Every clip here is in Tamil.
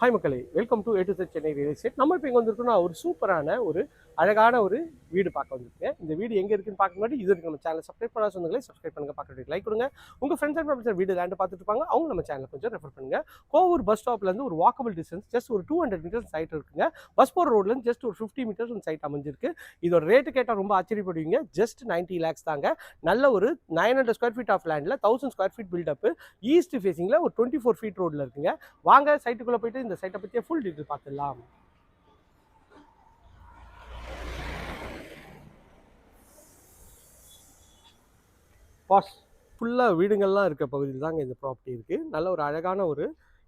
ஹாய் மக்களே, welcome to A to Z Chennai real estate. நம்ம இப்போ இங்கே வந்திருக்கோம்னா ஒரு சூப்பரான ஒரு அழகான ஒரு வீடு பார்க்க வந்திருக்கேன். இந்த வீடு எங்கே இருக்குன்னு பார்க்க முன்னாடி இது வரைக்கும் நம்ம சேனல் சப்ஸ்கிரைப் பண்ணாத சொந்தங்களே சப்ஸ்கிரைப் பண்ணுங்க, பார்க்குறதுக்கு லைக் கொடுங்க. உங்கள் ஃப்ரெண்ட்ஸ் அண்ட் ஃபேமிலிஸ் வீடு லேண்ட் பார்த்துட்டு இருப்பாங்க, அவங்க நம்ம சேனலை கொஞ்சம் ரெஃபர் பண்ணுங்க. கோவூர் பஸ் ஸ்டாப்லேருந்து ஒரு வாக்கபிள் டிஸ்டன்ஸ் ஜஸ்ட் ஒரு 200 மீட்டர்ஸ் சைட் இருக்குங்க. பஸ் போகிற ரோட்லேருந்து ஜஸ்ட் ஒரு 50 மீட்டர்ஸ் ஒரு சைட் அமைஞ்சிருக்கு. இதோட ரேட்டு கேட்டால் ரொம்ப ஆச்சரியப்படுவீங்க. ஜஸ்ட் 90 lakhs தாங்க. நல்ல ஒரு 900 ஸ்கொயர் ஃபீட் ஆஃப் லேண்டில் 1000 ஸ்கொயர் ஃபீட் பில்டப் ஈஸ்ட் ஃபேஸிங்கில் ஒரு 24 ஃபீட் ரோடில் இருக்குங்க. வாங்க சைட்டுக்குள்ளே போயிட்டு இந்த சைட்டை பற்றிய ஃபுல் டீட்டெயில் பார்த்துடலாம். பாஸ் ஃபுல்லாக வீடுங்கள்லாம் இருக்க பகுதியில் தாங்க இந்த ப்ராப்பர்ட்டி இருக்குது. நல்ல ஒரு அழகான ஒரு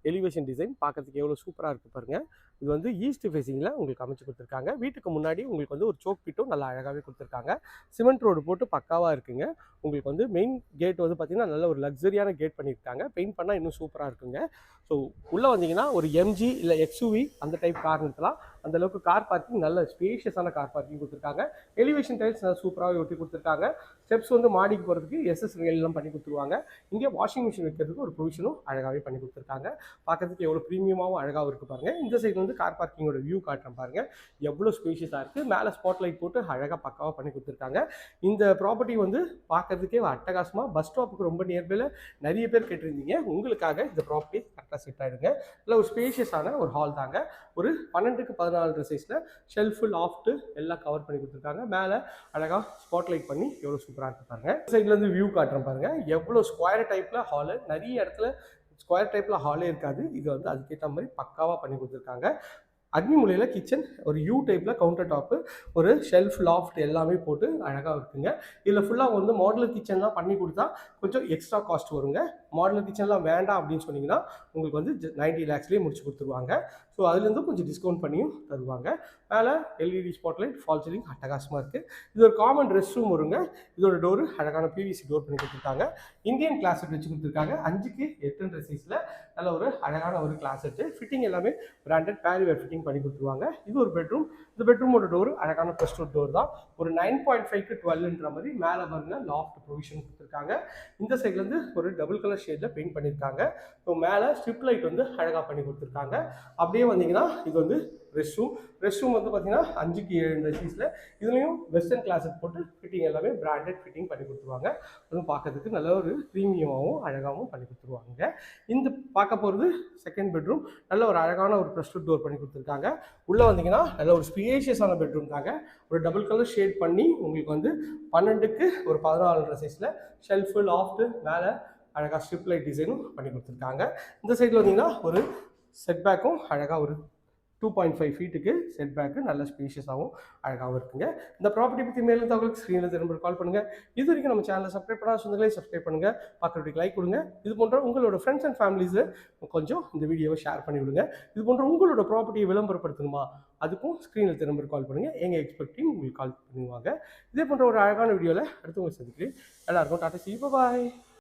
எலிவேஷன் டிசைன் பார்க்கறதுக்கு எவ்வளோ சூப்பராக இருக்குது பாருங்கள். இது வந்து ஈஸ்ட் ஃபேஸிங்கில் உங்களுக்கு அமைச்சு கொடுத்துருக்காங்க. வீட்டுக்கு முன்னாடி உங்களுக்கு வந்து ஒரு சோக் பீட்டும் நல்லா அழகாகவே கொடுத்துருக்காங்க. சிமெண்ட் ரோடு போட்டு பக்காவாக இருக்குங்க. உங்களுக்கு வந்து மெயின் கேட் வந்து பார்த்திங்கன்னா நல்ல ஒரு லக்ஸரியான கேட் பண்ணியிருக்காங்க. பெயிண்ட் பண்ணால் இன்னும் சூப்பராக இருக்குங்க. ஸோ உள்ளே வந்தீங்கன்னா ஒரு எம்ஜி இல்லை எக்ஸ்யூவி அந்த டைப் கார் நிறுத்தலாம். அந்தளவுக்கு கார் பார்க்கிங் நல்ல ஸ்பேஷியஸான கார் பார்க்கிங் கொடுத்துருக்காங்க. எலிவேஷன் டைல்ஸ் நல்லா சூப்பராகவே ஒட்டி கொடுத்துருக்காங்க. ஸ்டெப்ஸ் வந்து மாடிக்கு போகிறதுக்கு எஸ்எஸ் எல்லாம் பண்ணி கொடுத்துருவாங்க. இங்கே வாஷிங் மிஷின் வைக்கிறதுக்கு ஒரு ப்ரொவிஷனும் அழகாகவே பண்ணி கொடுத்துருக்காங்க. பார்க்கறதுக்கு எவ்வளோ ப்ரீமியமாகவும் அழகாகவும் இருக்குது பாருங்கள். இந்த சைடு வந்து கார் பார்க்கிங்கோட வியூ காட்டுறேன் பாருங்கள். எவ்வளோ ஸ்பேஷியஸாக இருக்குது. மேலே ஸ்பாட் லைட் போட்டு அழகாக பக்காவாக பண்ணி கொடுத்துருக்காங்க. இந்த ப்ராப்பர்ட்டி வந்து பார்க்கறதுக்கே அட்டகாசமாக பஸ் ஸ்டாப்புக்கு ரொம்ப நியர்பையில் நிறைய பேர் கேட்டிருந்தீங்க. உங்களுக்காக இந்த ப்ராப்பர்ட்டி கரெக்டாக செட் ஆகிடுங்க. இல்லை ஒரு ஸ்பேஷியஸான ஒரு ஹால் தாங்க. ஒரு 12க்கு 14 சைஸில் ஷெல்ஃபு லாஃப்ட்டு எல்லாம் கவர் பண்ணி கொடுத்துருக்காங்க. மேலே அழகாக ஸ்பாட் லைட் பண்ணி எவ்வளோ சூப்பராக இருக்குது பாருங்கள். சைட்லேருந்து வியூ காட்டுறேன் பாருங்கள். எவ்வளோ ஸ்கொயர் டைப்பில் ஹாலு. நிறைய இடத்துல ஸ்கொயர் டைப்பில் ஹாலே இருக்காது. இது வந்து அதுக்கேற்ற மாதிரி பக்காவாக பண்ணி கொடுத்துருக்காங்க. அக்னி மூலையில் கிச்சன் ஒரு யூ டைப்பில் கவுண்டர் டாப்பு ஒரு ஷெல்ஃப் லாஃப்ட் எல்லாமே போட்டு அழகாக இருக்குங்க. இதில் ஃபுல்லாக வந்து மாடுலர் கிச்சன்லாம் பண்ணி கொடுத்தா கொஞ்சம் எக்ஸ்ட்ரா காஸ்ட் வருங்க. மாடுலர் கிச்சன்லாம் வேண்டாம் அப்படின்னு சொன்னீங்கன்னா உங்களுக்கு வந்து 90 lakhsலேயே முடிச்சு கொடுத்துருவாங்க. ஸோ அதுலேருந்து கொஞ்சம் டிஸ்கவுண்ட் பண்ணியும் தருவாங்க. மேலே எல்இடி ஸ்பாட்லைட் ஃபால் சீலிங் அட்டகாசமாக இருக்குது. இது ஒரு காமன் ரெஸ்ட் ரூம் வருங்க. இதோட டோரு அழகான பிவிசி டோர் பண்ணி கொடுத்துருக்காங்க. இந்தியன் கிளாஸெட் வச்சு கொடுத்துருக்காங்க. 5க்கு 8 சைஸில் நல்ல ஒரு அழகான ஒரு கிளாஸெட்டு. ஃபிட்டிங் எல்லாமே பிராண்டட் பேரிவேர் ஃபிட்டிங் பண்ணி கொடுத்துருவாங்க. இது ஒரு பெட்ரூம். இந்த பெட்ரூமோட டோர் அழகான ப்ரெஸ் டோர் தான். ஒரு 9.5க்கு 12ன்ற மாதிரி மேலே பாருங்க லாஃப்ட் ப்ரொவிஷன் கொடுத்துருக்காங்க. இந்த சைட்லேருந்து ஒரு டபுள் கலர் ஷேடில் பெயிண்ட் பண்ணியிருக்காங்க. ஸோ மேலே ஸ்ட்ரிப் லைட் வந்து அழகாக பண்ணி கொடுத்துருக்காங்க. அப்படியே வந்தீங்கன்னா இது வந்து ரெஸ்ட் ரூம் வந்து பார்த்தீங்கன்னா 5க்கு 7 சைஸில் இதுலேயும் வெஸ்டர்ன் கிளாஸட் போட்டு ஃபிட்டிங் எல்லாமே பிராண்டட் ஃபிட்டிங் பண்ணி கொடுத்துருவாங்க. அதுவும் பார்க்கறதுக்கு நல்ல ஒரு ப்ரீமியமாகவும் அழகாகவும் பண்ணி கொடுத்துருவாங்க. இந்த பார்க்க போகிறது செகண்ட் பெட்ரூம். நல்ல ஒரு அழகான ஒரு ப்ரெஸ் டோர் பண்ணி கொடுத்துருக்காங்க. உள்ளே வந்தீங்கன்னா நல்ல ஒரு ஸ்பேஷியஸான பெட்ரூம் தாங்க. ஒரு டபுள் கலர் ஷேட் பண்ணி உங்களுக்கு வந்து 12க்கு ஒரு 14 சைஸில் ஷெல்ஃபு லாஃப்ட்டு மேலே அழகாக ஸ்ட்ரிப் லைட் டிசைனும் பண்ணி கொடுத்துருக்காங்க. இந்த சைடில் வந்தீங்கன்னா ஒரு செட் பேக்கும் அழகாக ஒரு 2.5 ஃபீட்டுக்கு செட் பேக்கு நல்ல ஸ்பேஷியஸாகவும் அழகாகவும் இருக்குங்க. இந்த ப்ராப்பர்ட்டி பற்றி மேலும் தகவலுக்கு ஸ்க்ரீனில் நம்பர் கால் பண்ணுங்கள். இது வரைக்கும் நம்ம சேனலை சப்ஸ்கிரைப் பண்ணாத சொந்தங்களே சப்ஸ்கிரைப் பண்ணுங்கள், பார்க்குறதுக்கு லைக் கொடுங்க. இது போன்ற உங்களோட ஃப்ரெண்ட்ஸ் அண்ட் ஃபேமிலிஸு கொஞ்சம் இந்த வீடியோவை ஷேர் பண்ணி விடுங்க. இது போன்ற உங்களோட ப்ராப்பர்ட்டியை விளம்பரப்படுத்தணுமா, அதுக்கும் ஸ்க்ரீனில் நம்பர் கால் பண்ணுங்கள். எங்கள் எக்ஸ்பெக்டிங் உங்களுக்கு கால் பண்ணுவாங்க. இதே போன்ற ஒரு அழகான வீடியோவில் அடுத்து உங்களை சந்திக்கிறேன். எல்லாருக்கும் டாட்டா சி பாய்.